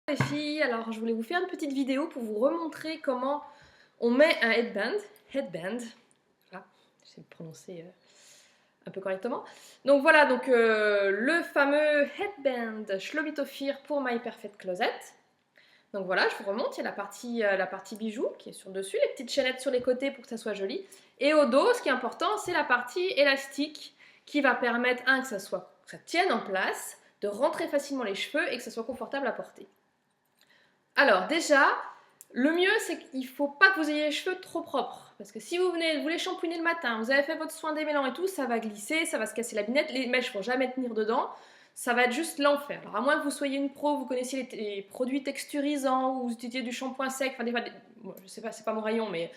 Les filles, alors je voulais vous faire une petite vidéo pour vous remontrer comment on met un headband, voilà, j'essaie de prononcer un peu correctement. Donc voilà, donc le fameux headband Schlobitophir pour My Perfect Closet. Donc voilà, je vous remonte, il y a la partie bijoux qui est sur le dessus, les petites chaînettes sur les côtés pour que ça soit joli. Et au dos, ce qui est important, c'est la partie élastique qui va permettre, que ça tienne en place, de rentrer facilement les cheveux et que ça soit confortable à porter. Alors déjà, le mieux c'est qu'il ne faut pas que vous ayez les cheveux trop propres. Parce que si vous les shampouiner le matin, vous avez fait votre soin démêlant et tout, ça va glisser, ça va se casser la binette, les mèches ne vont jamais tenir dedans, ça va être juste l'enfer. Alors à moins que vous soyez une pro, vous connaissiez les produits texturisants, ou vous utilisez du shampoing sec, enfin bon, je sais pas, c'est pas mon rayon, mais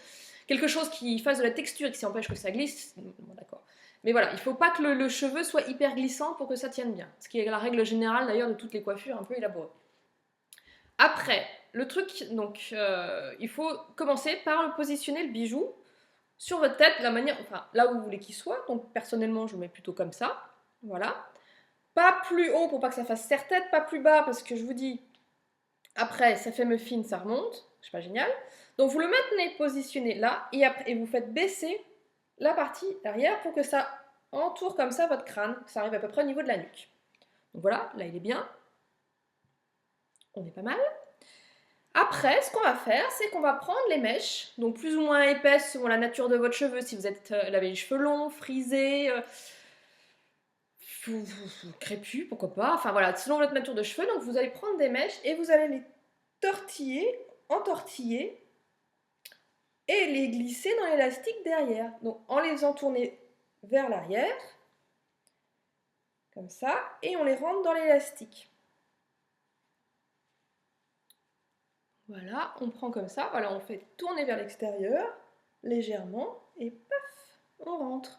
quelque chose qui fasse de la texture et qui empêche que ça glisse, bon, d'accord. Mais voilà, il ne faut pas que le cheveu soit hyper glissant pour que ça tienne bien. Ce qui est la règle générale d'ailleurs de toutes les coiffures un peu élaborées. Après, le truc, donc, il faut commencer par positionner le bijou sur votre tête, la manière, enfin, là où vous voulez qu'il soit. Donc, personnellement, je le mets plutôt comme ça. Voilà. Pas plus haut pour pas que ça fasse serre-tête, pas plus bas parce que je vous dis, après, ça fait muffin, ça remonte. C'est pas génial. Donc, vous le maintenez positionné là et vous faites baisser la partie arrière pour que ça entoure comme ça votre crâne, que ça arrive à peu près au niveau de la nuque. Donc voilà, là il est bien. On est pas mal. Après, ce qu'on va faire, c'est qu'on va prendre les mèches, donc plus ou moins épaisses selon la nature de votre cheveu, si vous avez les cheveux longs, frisés, crépus, pourquoi pas, enfin voilà, selon votre nature de cheveux, donc vous allez prendre des mèches et vous allez les entortiller, et les glisser dans l'élastique derrière. Donc en les entournant vers l'arrière, comme ça, et on les rentre dans l'élastique. Voilà, on prend comme ça, voilà, on fait tourner vers l'extérieur, légèrement, et paf, on rentre.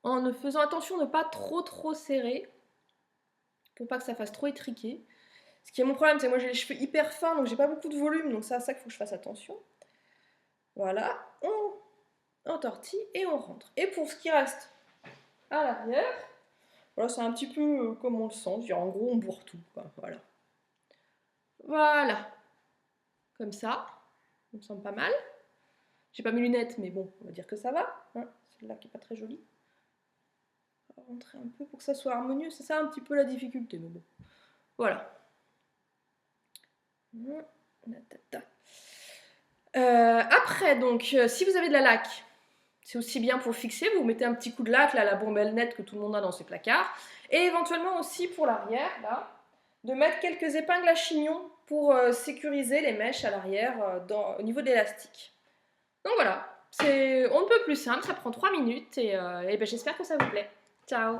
En ne faisant attention de ne pas trop serrer, pour pas que ça fasse trop étriqué. Ce qui est mon problème, c'est que moi j'ai les cheveux hyper fins, donc j'ai pas beaucoup de volume, donc c'est à ça qu'il faut que je fasse attention. Voilà, on entortille et on rentre. Et pour ce qui reste à l'arrière, voilà, c'est un petit peu comme on le sent, en gros on bourre tout, quoi. Voilà. Voilà. Comme ça, ça me semble pas mal. J'ai pas mes lunettes, mais bon, on va dire que ça va. Hein, celle-là qui est pas très jolie. On va rentrer un peu pour que ça soit harmonieux. C'est ça un petit peu la difficulté, mais bon. Voilà. Après, donc, si vous avez de la laque, c'est aussi bien pour fixer. Vous mettez un petit coup de laque, là, la bombelle nette que tout le monde a dans ses placards. Et éventuellement aussi pour l'arrière, là, de mettre quelques épingles à chignon pour sécuriser les mèches à l'arrière au niveau de l'élastique. Donc voilà, on ne peut plus simple, ça prend 3 minutes et ben, j'espère que ça vous plaît. Ciao!